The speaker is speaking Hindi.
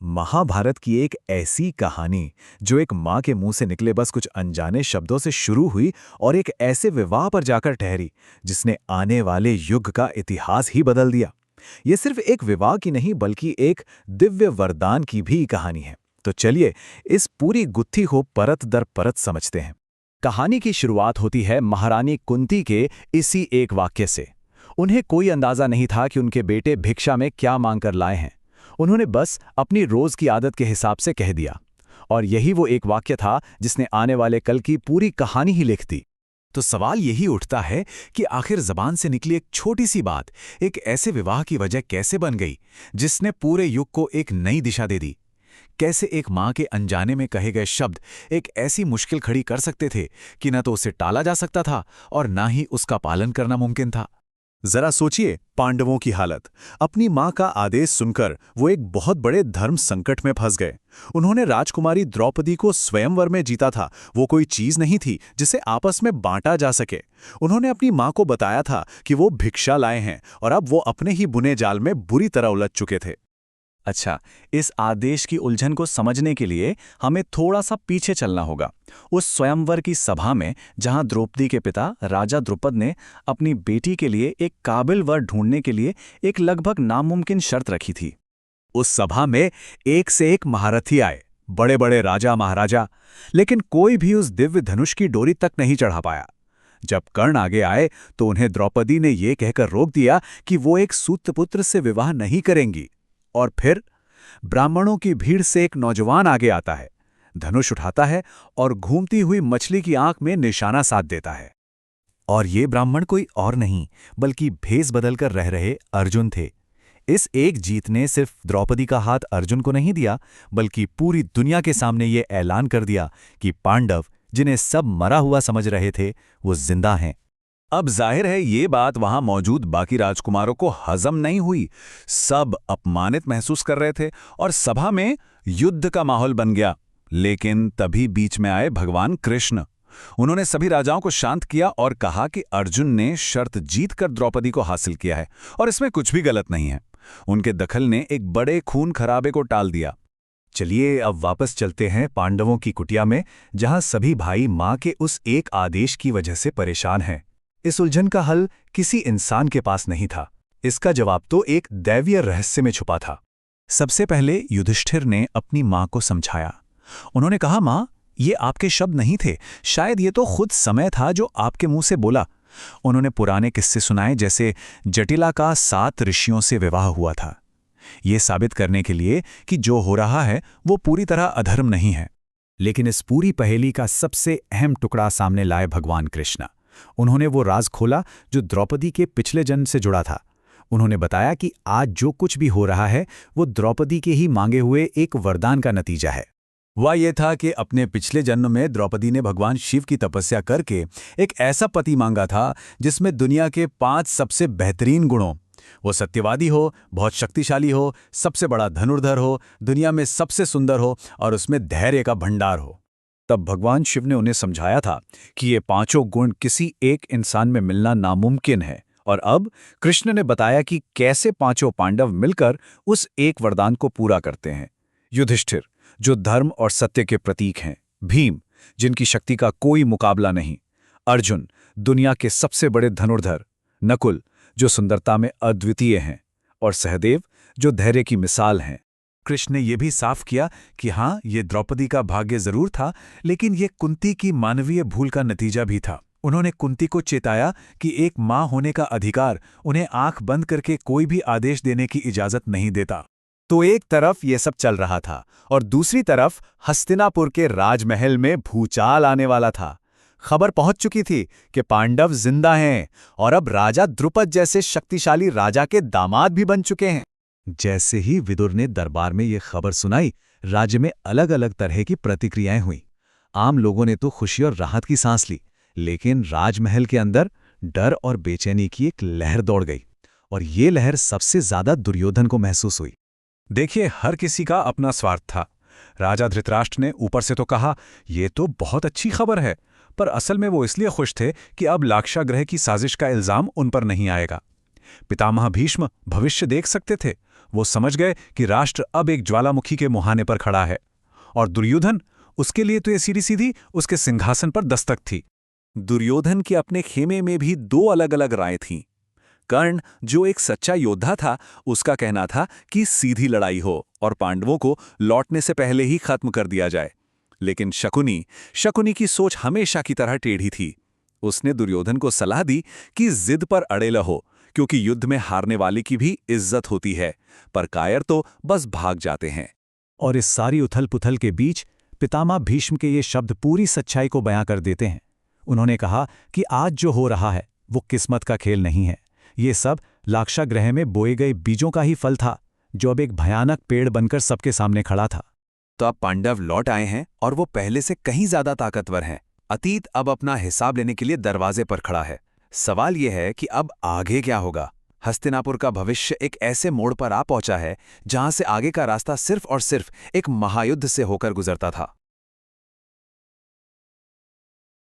महाभारत की एक ऐसी कहानी जो एक माँ के मुंह से निकले बस कुछ अनजाने शब्दों से शुरू हुई और एक ऐसे विवाह पर जाकर ठहरी जिसने आने वाले युग का इतिहास ही बदल दिया। ये सिर्फ एक विवाह की नहीं बल्कि एक दिव्य वरदान की भी कहानी है। तो चलिए इस पूरी गुत्थी को परत दर परत समझते हैं। कहानी की शुरुआत होती है महारानी कुंती के इसी एक वाक्य से। उन्हें कोई अंदाजा नहीं था कि उनके बेटे भिक्षा में क्या मांग कर लाए हैं। उन्होंने बस अपनी रोज की आदत के हिसाब से कह दिया, और यही वो एक वाक्य था जिसने आने वाले कल की पूरी कहानी ही लिख दी। तो सवाल यही उठता है कि आखिर जबान से निकली एक छोटी सी बात एक ऐसे विवाह की वजह कैसे बन गई जिसने पूरे युग को एक नई दिशा दे दी। कैसे एक माँ के अनजाने में कहे गए शब्द एक ऐसी मुश्किल खड़ी कर सकते थे कि न तो उसे टाला जा सकता था और ना ही उसका पालन करना मुमकिन था। जरा सोचिए पांडवों की हालत। अपनी मां का आदेश सुनकर वो एक बहुत बड़े धर्म संकट में फंस गए। उन्होंने राजकुमारी द्रौपदी को स्वयंवर में जीता था, वो कोई चीज नहीं थी जिसे आपस में बांटा जा सके। उन्होंने अपनी मां को बताया था कि वो भिक्षा लाए हैं और अब वो अपने ही बुने जाल में बुरी तरह उलझ चुके थे। अच्छा, इस आदेश की उलझन को समझने के लिए हमें थोड़ा सा पीछे चलना होगा। उस स्वयंवर की सभा में जहां द्रौपदी के पिता राजा द्रुपद ने अपनी बेटी के लिए एक काबिल वर ढूंढने के लिए एक लगभग नामुमकिन शर्त रखी थी। उस सभा में एक से एक महारथी आए, बड़े बड़े राजा महाराजा, लेकिन कोई भी उस दिव्य धनुष की डोरी तक नहीं चढ़ा पाया। जब कर्ण आगे आए तो उन्हें द्रौपदी ने यह कहकर रोक दिया कि वो एक सूतपुत्र से विवाह नहीं करेंगी। और फिर ब्राह्मणों की भीड़ से एक नौजवान आगे आता है, धनुष उठाता है और घूमती हुई मछली की आंख में निशाना साध देता है। और ये ब्राह्मण कोई और नहीं बल्कि भेष बदलकर रह रहे अर्जुन थे। इस एक जीत ने सिर्फ द्रौपदी का हाथ अर्जुन को नहीं दिया बल्कि पूरी दुनिया के सामने ये ऐलान कर दिया कि पांडव, जिन्हें सब मरा हुआ समझ रहे थे, वो जिंदा हैं। अब जाहिर है ये बात वहां मौजूद बाकी राजकुमारों को हजम नहीं हुई। सब अपमानित महसूस कर रहे थे और सभा में युद्ध का माहौल बन गया। लेकिन तभी बीच में आए भगवान कृष्ण। उन्होंने सभी राजाओं को शांत किया और कहा कि अर्जुन ने शर्त जीतकर द्रौपदी को हासिल किया है और इसमें कुछ भी गलत नहीं है। उनके दखल ने एक बड़े खून खराबे को टाल दिया। चलिए अब वापस चलते हैं पांडवों की कुटिया में, जहां सभी भाई मां के उस एक आदेश की वजह से परेशान हैं। इस उलझन का हल किसी इंसान के पास नहीं था, इसका जवाब तो एक दैवीय रहस्य में छुपा था। सबसे पहले युधिष्ठिर ने अपनी मां को समझाया। उन्होंने कहा, मां, ये आपके शब्द नहीं थे, शायद ये तो खुद समय था जो आपके मुंह से बोला। उन्होंने पुराने किस्से सुनाए, जैसे जटिला का 7 ऋषियों से विवाह हुआ था, ये साबित करने के लिए कि जो हो रहा है वो पूरी तरह अधर्म नहीं है। लेकिन इस पूरी पहेली का सबसे अहम टुकड़ा सामने लाए भगवान कृष्ण। उन्होंने वो राज खोला जो द्रौपदी के पिछले जन्म से जुड़ा था। उन्होंने बताया कि आज जो कुछ भी हो रहा है वो द्रौपदी के ही मांगे हुए एक वरदान का नतीजा है। वह यह था कि अपने पिछले जन्म में द्रौपदी ने भगवान शिव की तपस्या करके एक ऐसा पति मांगा था जिसमें दुनिया के 5 सबसे बेहतरीन गुणों, वो सत्यवादी हो, बहुत शक्तिशाली हो, सबसे बड़ा धनुर्धर हो, दुनिया में सबसे सुंदर हो और उसमें धैर्य का भंडार हो। तब भगवान शिव ने उन्हें समझाया था कि ये 5 गुण किसी एक इंसान में मिलना नामुमकिन है। और अब कृष्ण ने बताया कि कैसे 5 पांडव मिलकर उस एक वरदान को पूरा करते हैं। युधिष्ठिर, जो धर्म और सत्य के प्रतीक हैं। भीम, जिनकी शक्ति का कोई मुकाबला नहीं। अर्जुन, दुनिया के सबसे बड़े धनुर्धर। नकुल, जो सुंदरता में अद्वितीय हैं। और सहदेव, जो धैर्य की मिसाल हैं। कृष्ण ने यह भी साफ किया कि हाँ, ये द्रौपदी का भाग्य जरूर था, लेकिन ये कुंती की मानवीय भूल का नतीजा भी था। उन्होंने कुंती को चेताया कि एक मां होने का अधिकार उन्हें आंख बंद करके कोई भी आदेश देने की इजाजत नहीं देता। तो एक तरफ ये सब चल रहा था और दूसरी तरफ हस्तिनापुर के राजमहल में भूचाल आने वाला था। खबर पहुंच चुकी थी कि पांडव जिंदा हैं और अब राजा द्रुपद जैसे शक्तिशाली राजा के दामाद भी बन चुके हैं। जैसे ही विदुर ने दरबार में ये खबर सुनाई, राज्य में अलग अलग तरह की प्रतिक्रियाएं हुई। आम लोगों ने तो खुशी और राहत की सांस ली, लेकिन राजमहल के अंदर डर और बेचैनी की एक लहर दौड़ गई, और ये लहर सबसे ज्यादा दुर्योधन को महसूस हुई। देखिए, हर किसी का अपना स्वार्थ था। राजा धृतराष्ट्र ने ऊपर से तो कहा, ये तो बहुत अच्छी खबर है, पर असल में वो इसलिए खुश थे कि अब लाक्षागृह की साजिश का इल्जाम उन पर नहीं आएगा। पितामह भीष्म भविष्य देख सकते थे। वो समझ गए कि राष्ट्र अब एक ज्वालामुखी के मुहाने पर खड़ा है। और दुर्योधन, उसके लिए तो ये सीधी सीधी उसके सिंहासन पर दस्तक थी। दुर्योधन के अपने खेमे में भी दो अलग अलग राय थीं। कर्ण, जो एक सच्चा योद्धा था, उसका कहना था कि सीधी लड़ाई हो और पांडवों को लौटने से पहले ही खत्म कर दिया जाए। लेकिन शकुनी की सोच हमेशा की तरह टेढ़ी थी। उसने दुर्योधन को सलाह दी कि जिद पर अड़े रहो, क्योंकि युद्ध में हारने वाले की भी इज्जत होती है, पर कायर तो बस भाग जाते हैं। और इस सारी उथल-पुथल के बीच पितामह भीष्म के ये शब्द पूरी सच्चाई को बयां कर देते हैं। उन्होंने कहा कि आज जो हो रहा है वो किस्मत का खेल नहीं है। ये सब लाक्षागृह में बोए गए बीजों का ही फल था, जो अब एक भयानक पेड़ बनकर सबके सामने खड़ा था। तो अब पांडव लौट आए हैं और वो पहले से कहीं ज्यादा ताकतवर हैं। अतीत अब अपना हिसाब लेने के लिए दरवाजे पर खड़ा है। सवाल यह है कि अब आगे क्या होगा। हस्तिनापुर का भविष्य एक ऐसे मोड़ पर आ पहुंचा है जहां से आगे का रास्ता सिर्फ और सिर्फ एक महायुद्ध से होकर गुजरता था।